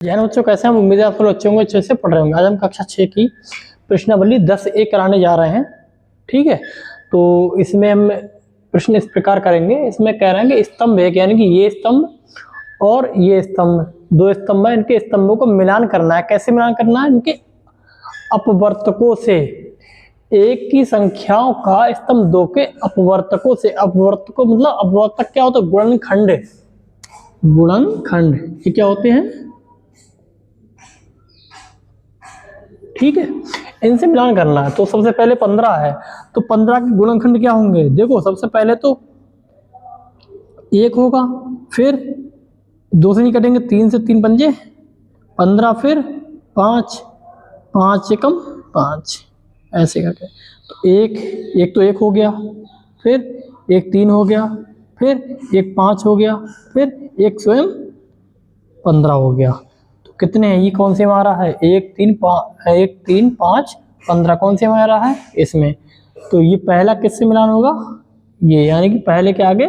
जैन बच्चों कैसे हैं? उम्मीद है आप लोग बच्चों को अच्छे से पढ़ रहे होंगे। आज हम कक्षा 6 की प्रश्नावली 10A कराने जा रहे हैं। ठीक है, तो इसमें हम प्रश्न इस प्रकार करेंगे। इसमें कह रहे हैं कि स्तंभ एक यानी कि ये स्तंभ और ये स्तंभ, दो स्तंभ है, इनके स्तंभों को मिलान करना है। कैसे मिलान करना है? इनके अपवर्तकों से। एक की संख्याओं का स्तंभ दो के अपवर्तकों से। अपवर्तकों मतलब अपवर्तक क्या होता है? गुणनखंड। गुणनखंड ये क्या होते हैं? ठीक है, इनसे मिलान करना है। तो सबसे पहले 15 है, तो 15 के गुणनखंड क्या होंगे? देखो, सबसे पहले तो 1 होगा, फिर 2 से नहीं कटेंगे, 3 से 3 पंजे 15, फिर 5, 5 एकम 5, ऐसे करके। तो एक तो 1 हो गया, फिर एक 3 हो गया, फिर एक 5 हो गया, फिर एक स्वयं 15 हो गया। तो कितने हैं ये? कौन से में आ रहा है? 1 3 5 15 कौन से में आ रहा है? इसमें। तो ये पहला किससे मिलान होगा? ये, यानी कि पहले के आगे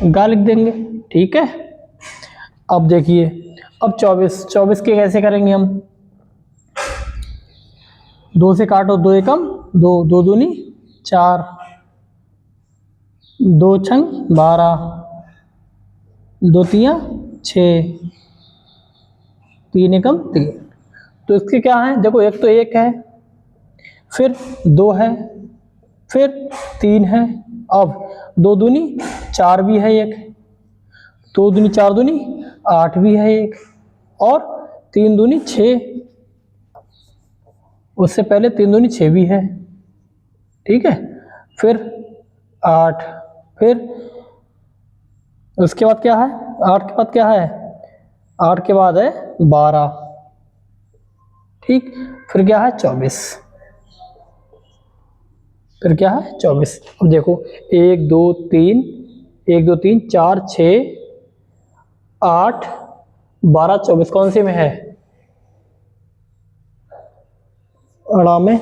गा लिख देंगे। ठीक है, अब देखिए, अब 24 के कैसे करेंगे हम? 2 से काटो, 2 एकम 2, 2 दूनी 4, 2 छंग 12, 2 तिया 6, 3 एकम 3। तो इसके क्या है? देखो, एक तो 1 है, फिर 2 है, फिर 3 है, अब 2 दूनी 4 भी है एक, 2 दूनी 4 दूनी 8 भी है एक, और 3 दूनी 6, उससे पहले 3 दूनी 6 भी है। ठीक है, फिर 8, फिर उसके बाद क्या है? 8 के बाद क्या है? 8 के बाद है 12। ठीक, फिर क्या है? 24। फिर क्या है? 24। अब देखो, 1 2 3 1 2 3 4 6 8 12 24 कौन से में है? अड़ा में।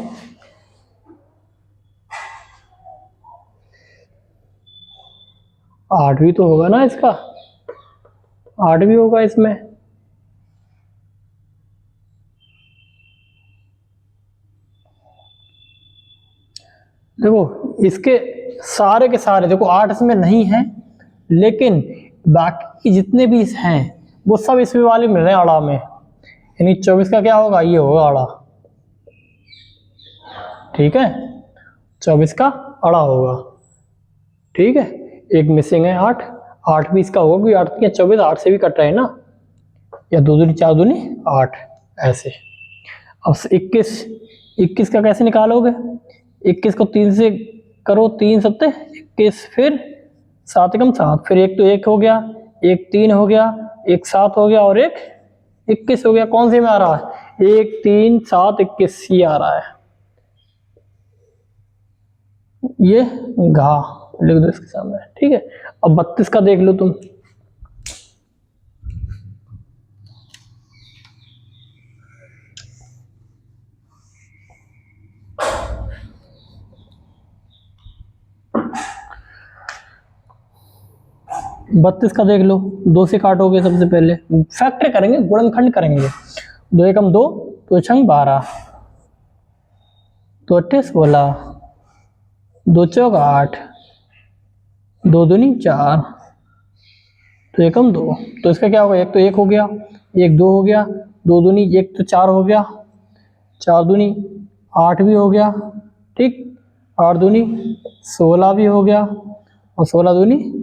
8 भी तो होगा ना इसका, 8 भी होगा इसमें। देखो, इसके सारे के सारे, देखो 8 इसमें नहीं है, लेकिन बाकी जितने भी हैं वो सब इसमें वाले मिल रहे हैं अड़ा में। यानी 24 का क्या होगा? ये होगा अड़ा। ठीक है, 24 का अड़ा होगा। ठीक है, एक मिसिंग है 8, 8 भी इसका होगा, क्योंकि 8 या 24 8 से भी कट रहे हैं ना, या 2 दूनी 4 दूनी 8, ऐसे। अब 21 का कैसे निकालोगे? 21 को 3 से करो, 3 सत्ते 21, फिर 7 एकम 7, फिर एक तो 1 हो गया, एक 3 हो गया, एक 7 हो गया, और एक 21 हो गया। कौन से में आ रहा है? 1 3 7 21 ये आ रहा है। ये घा लिख दो इसके सामने। ठीक है, अब 32 का देख लो तुम। बत्तीस का देख लो, 2 से काटोगे, सबसे पहले फैक्टर करेंगे, गुणनखंड करेंगे। 2 एकम 2, 2 छंग 12, 2 अट्ठे 16, 2 चौक 8, 2 दूनी 4, 2 एकम 2। तो इसका क्या होगा? एक तो 1 हो गया, एक 2 हो गया, 2 दूनी 1 तो 4 हो गया, 4 दूनी 8 भी हो गया। ठीक, 8 दूनी 16 भी हो गया, और 16 दूनी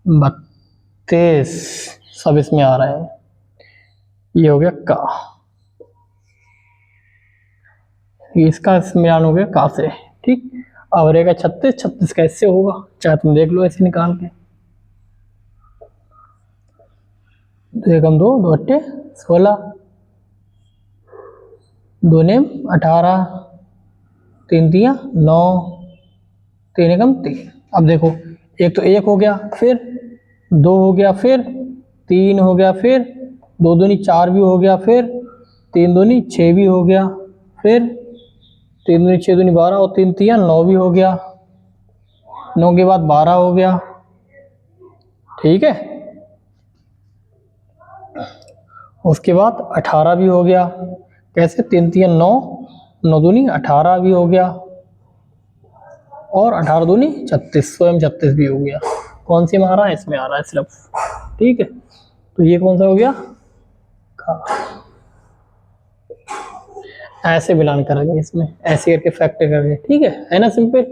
32, सब इसमें आ रहे हैं। ये हो गया का, इसका मिलान हो गया का से। ठीक, अब रहेगा 36, 36 कैसे होगा? चाहे तुम देख लो ऐसे निकाल के। 2 एकम 2, 2 अट्ठे 16, 2 नेम 18, 3 तिया 9, 3 एकम 3। अब देखो, एक तो 1 हो गया, फिर 2 हो गया, फिर 3 हो गया, फिर 2 दूनी 4 भी हो गया, फिर 3 दूनी 6 भी हो गया, फिर 3 दूनी 6 दूनी 12, और 3 तिया 9 भी हो गया, 9 के बाद 12 हो गया। ठीक है, उसके बाद 18 भी हो गया। कैसे? 3 3 9, 9 दूनी 18 भी हो गया, और 18 दूनी 36, स्वयं 36 भी हो गया। कौन सी में आ रहा है? इसमें आ रहा है सिर्फ। ठीक है, तो ये कौन सा हो गया? ऐसे मिलान करेंगे इसमें, ऐसे करके फैक्टर करेंगे। ठीक है ना? सिंपल।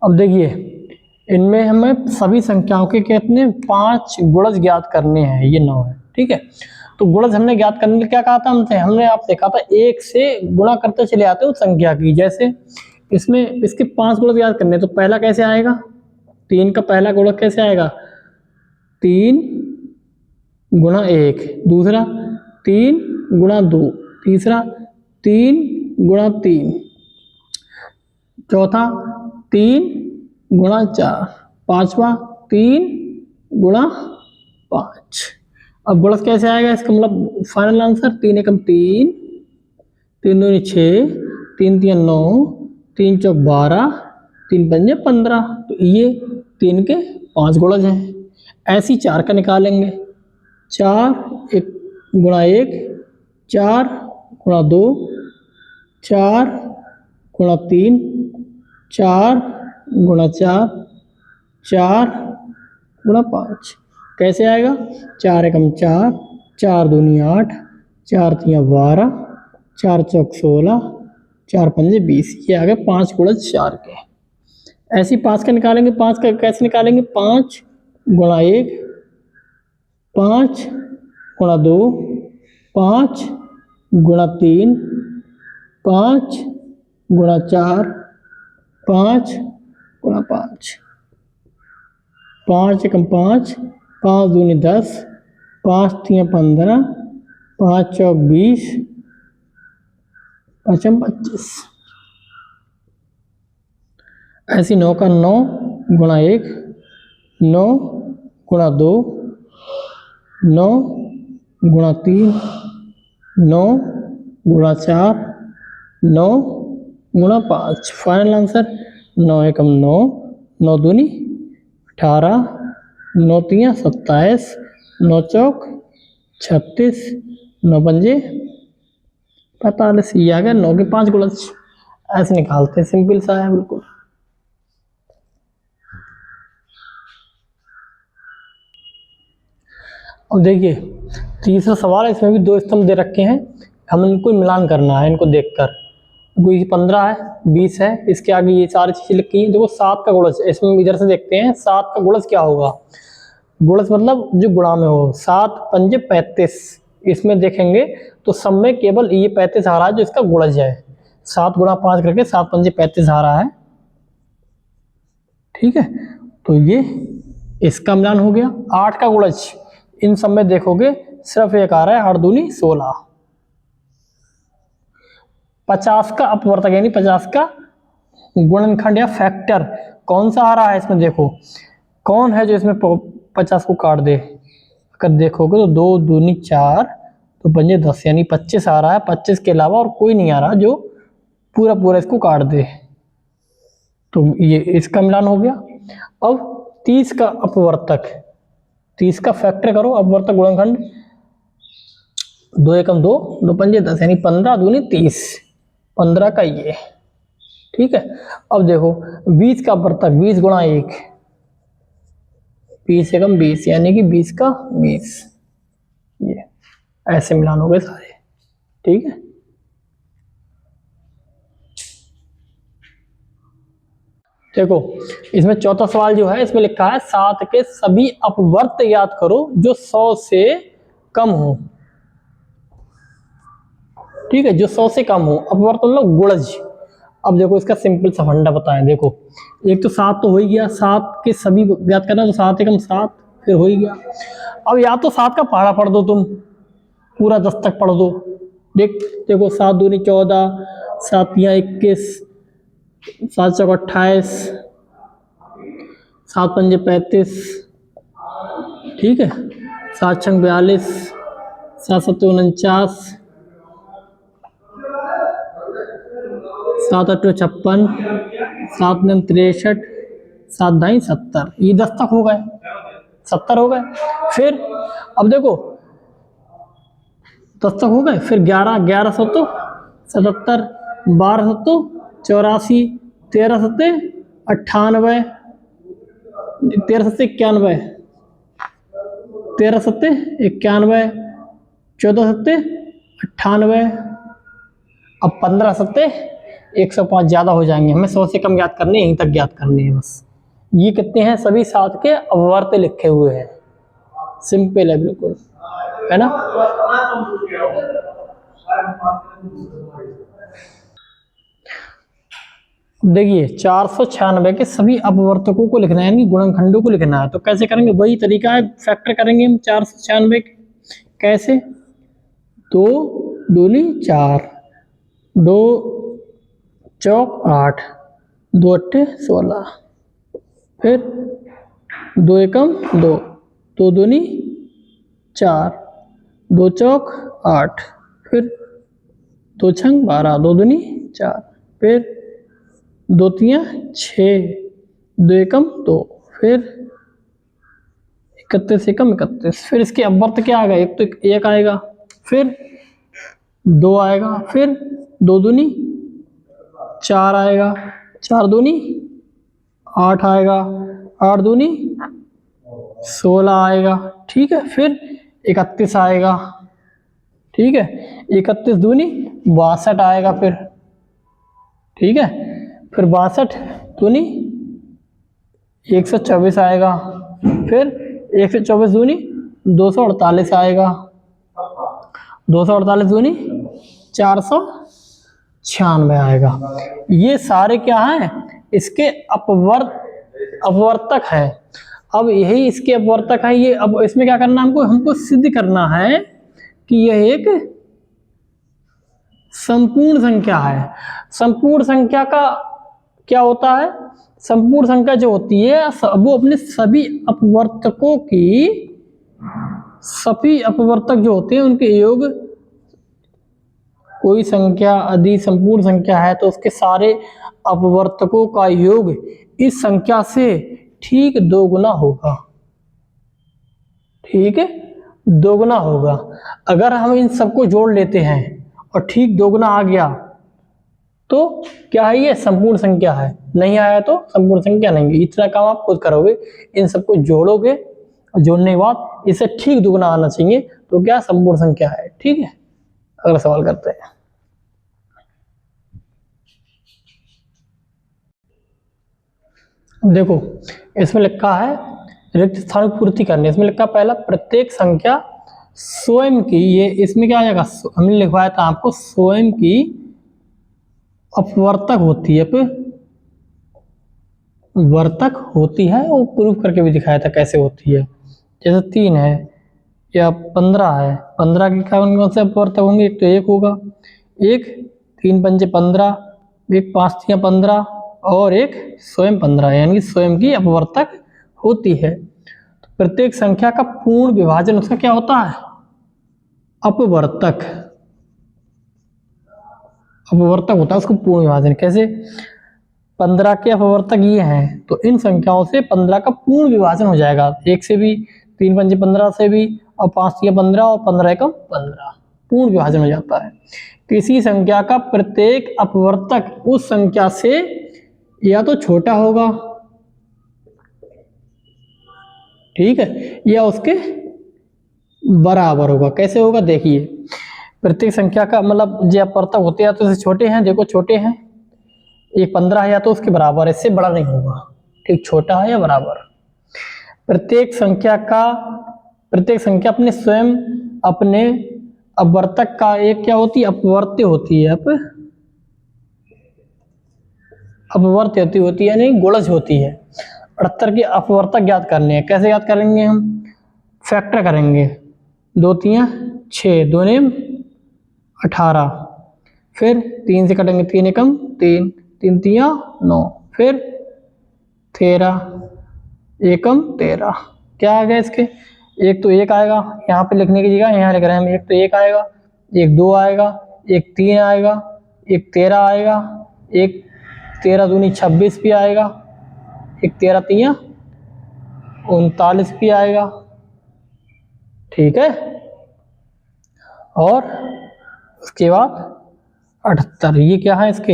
अब देखिए, इनमें हमें सभी संख्याओं के कितने 5 गुणज ज्ञात करने हैं। ये 9 है। ठीक है, तो गुणज हमने ज्ञात करने के लिए क्या कहा था हमसे? हमने आपसे कहा था 1 से गुणा करते चले आते हो संख्या की। जैसे इसमें इसके 5 गुणज ज्ञात करने, तो पहला कैसे आएगा? 3 का पहला गुणक कैसे आएगा? 3 गुणा 1, दूसरा 3 गुणा 2, तीसरा 3 गुणा 3, चौथा 3 गुणा 4, पांचवा 3 गुणा 5। अब गुणज कैसे आएगा इसका? मतलब फाइनल आंसर 3 एकम 3, 3 दूनी 6, 3 3 9, 3 चौक 12, 3 पंजे 15। तो ये 3 के 5 गुणज हैं। ऐसी 4 का निकालेंगे। 4 1 गुणा 1, 4 गुणा 2, 4 गुणा 3, 4 गुणा 4, 4 गुणा 5। कैसे आएगा? 4 एकम 4, 4 दूनी 8, 4 तिया 12, 4 चौक 16, 4 पंजे 20। ये आ गए 5 गुणज 4 के। ऐसी 5 का निकालेंगे। 5 का कैसे निकालेंगे? 5 गुणा 1, 5 गुणा 2, 5 गुणा 3, 5 गुणा 4, 5 गुणा 5। 5 एकम 5, 5 दूनी 10, 5 तिया 15, 5 चौक 20, 5 25। ऐसी 9 का 9 गुणा 1, 9 गुणा 2, 9 गुणा 3, 9 गुणा 4, 9 गुणा 5। फाइनल आंसर 9 एकम 9, 9 दूनी 18, 9 तिया 27, 9 चौक 36, 9 पंजे 45। ये आ गया 9 के 5 गुणज। ऐसे निकालते हैं, सिंपल सा है बिल्कुल। अब देखिए तीसरा सवाल है, इसमें भी 2 स्तंभ दे रखे हैं, हम इनको मिलान करना है। इनको देखकर कोई 15 है, 20 है, इसके आगे ये सारी चीजें लिखी हैं। देखो 7 का गुणज, इसमें इधर से देखते हैं 7 का गुणज क्या होगा। गुणज मतलब जो गुणा में हो। 7 पंजे 35, इसमें देखेंगे तो सब में केवल ये 35 आ रहा है जो इसका गुणज है। 7 गुणा 5 करके 7 पंजे 35 आ रहा है। ठीक है, तो ये इसका मिलान हो गया। 8 का गुणज, इन सब में देखोगे सिर्फ एक आ रहा है, 8 दूनी 16। 50 का अपवर्तक यानी 50 का गुणनखंड या फैक्टर कौन सा आ रहा है इसमें? देखो कौन है जो इसमें 50 को काट दे। अगर देखोगे तो 2 दूनी 4, तो पंजे 10 यानी 25 आ रहा है। 25 के अलावा और कोई नहीं आ रहा जो पूरा पूरा इसको काट दे। तो ये इसका मिलान हो गया। अब 30 का अपवर्तक, 30 का फैक्टर करो, अपवर्तक गुणनखंड 2 एकम 2, 2 पंजे 10 यानी 15 दूनी 30, 15 का ये। ठीक है, अब देखो 20 का अपवर्तक, 20 गुणा 1, 20 एकम 20 यानी कि 20 का 20। ये ऐसे मिलान हो गए सारे। ठीक है, देखो इसमें चौथा सवाल जो है, इसमें लिखा है 7 के सभी अपवर्त याद करो जो 100 से कम हो। ठीक है, जो 100 से कम हो। अपवर्त मतलब गुणज। अब देखो इसका सिंपल सा फंडा बताएं। देखो एक तो 7 तो हो ही गया, 7 के सभी याद करना, तो 7 एकम 7 फिर हो ही गया। अब या तो 7 का पहाड़ा पढ़ दो, तुम पूरा 10 तक पढ़ दो। देखो 7 दूनी 14, 7 तिया 21, 7 चौक 28, 7 पंजे 35। ठीक है, 7 छंग 42, 7 सत्ते 49, 7 अट्ठे 56, 7 9 63, 7 दाई 70, ये 10 तक हो गए, 70 हो गए। फिर अब देखो 10 तक हो गए, फिर 11 11 सत्तो 77, 12 सत्तो 84, 13 सत्ते 98, 13 सत्ते 91, 13 सत्ते 91, 14 सत्ते 98, अब 15 सत्ते 105 ज़्यादा हो जाएंगे, हमें 100 से कम ज्ञात करने, यहीं तक ज्ञात करने हैं बस। ये कितने हैं, सभी 7 के अपवर्त लिखे हुए हैं, सिंपल है बिल्कुल, है ना। देखिए 496 के सभी अपवर्तकों को लिखना है, यानी गुणनखंडों को लिखना है, तो कैसे करेंगे, वही तरीका है, फैक्टर करेंगे हम 496 के। कैसे, 2 दूनी 4, 2 चौक 8, 2 अट्ठे 16, फिर 2 एकम 2, 2 दूनी 4, 2 चौक 8, फिर 2 छंग 12, 2 दूनी 4, फिर 2 तियां 6, 2 एकम 2, फिर 31 एकम 31, फिर इसके अपवर्त क्या आएगा, एक तो 1 आएगा, फिर 2 आएगा, फिर 2 दूनी 4 आएगा, 4 दूनी 8 आएगा, 8 दूनी 16 आएगा, ठीक है, फिर 31 आएगा, ठीक है, 31 दूनी 62 आएगा, फिर ठीक है, फिर 62 दूनी 124 आएगा, फिर 124 दूनी 248 आएगा, 248 दूनी 496 आएगा। ये सारे क्या हैं, इसके अपवर्तक है। अब यही इसके अपवर्तक है ये। अब इसमें क्या करना है, हमको सिद्ध करना है कि यह एक संपूर्ण संख्या है। संपूर्ण संख्या का क्या होता है, संपूर्ण संख्या जो होती है वो अपने सभी अपवर्तकों की, सभी अपवर्तक जो होते हैं उनके योग, कोई संख्या यदि संपूर्ण संख्या है तो उसके सारे अपवर्तकों का योग इस संख्या से ठीक 2 गुना होगा, ठीक है, 2 गुना होगा। अगर हम इन सबको जोड़ लेते हैं और ठीक 2 गुना आ गया तो क्या है, ये संपूर्ण संख्या है, नहीं आया तो संपूर्ण संख्या नहीं है। इतना काम आप खुद करोगे, इन सबको जोड़ोगे और जोड़ने के बाद इसे ठीक 2 गुना आना चाहिए, तो क्या संपूर्ण संख्या है, ठीक है। अगला सवाल करते हैं। देखो इसमें लिखा है रिक्त स्थान की पूर्ति करनी, इसमें लिखा पहला प्रत्येक संख्या स्वयं की, ये इसमें क्या आ जाएगा, हमने लिखवाया था आपको स्वयं की अपवर्तक होती है, वर्तक होती है, और प्रूफ करके भी दिखाया था कैसे होती है। जैसे 3 है या 15 है, 15 के कौन से अपवर्तक होंगे, एक तो 1 होगा, 1 3 पंजे 15, 1 5 तियां 15 और एक स्वयं 15, यानी कि स्वयं की अपवर्तक होती है। तो प्रत्येक संख्या का पूर्ण विभाजन उसका क्या होता है, अपवर्तक, अपवर्तक होता है उसको पूर्ण विभाजन। कैसे, 15 के अपवर्तक ये हैं, तो इन संख्याओं से 15 का पूर्ण विभाजन हो जाएगा, 1 से भी, 3 पंजे 15 से भी, और 5 तियां 15 और 15 एकम 15, पूर्ण विभाजन हो जाता है। किसी संख्या का प्रत्येक अपवर्तक उस संख्या से या तो छोटा होगा, ठीक है, या उसके बराबर होगा। कैसे होगा, देखिए प्रत्येक संख्या का मतलब जो अपवर्तक होते हैं तो इससे छोटे हैं, देखो छोटे हैं, एक 15 है या तो उसके बराबर, इससे बड़ा नहीं होगा, ठीक, छोटा है या बराबर। प्रत्येक संख्या अपने स्वयं अपने अपवर्तक का एक क्या होती है, अपवर्त्य होती है, अपवर्त्य होती है यानी गुणज होती है। 78 के अपवर्तक ज्ञात करने हैं, कैसे ज्ञात करेंगे, हम फैक्टर करेंगे, 2 तियां 6, 2 नेम 18, फिर 3 से कटेंगे, 3 एकम 3, 3 तियां 9, फिर 13 एकम 13, क्या आ गया इसके, एक तो 1 आएगा, यहाँ पे लिखने की जगह यहाँ लिख रहे हैं हम, एक तो 1 आएगा, एक 2 आएगा, एक 3 आएगा, एक 13 आएगा, एक 13 दूनी 26 भी आएगा, एक 13 तियां 39 भी आएगा, ठीक है। और उसके बाद 78, ये क्या है इसके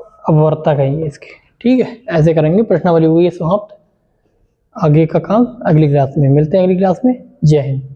अपवर्तक है ये इसके, ठीक है। ऐसे करेंगे, प्रश्नावली हुई है समाप्त। आगे का काम अगली क्लास में, मिलते हैं अगली क्लास में। जय हिंद।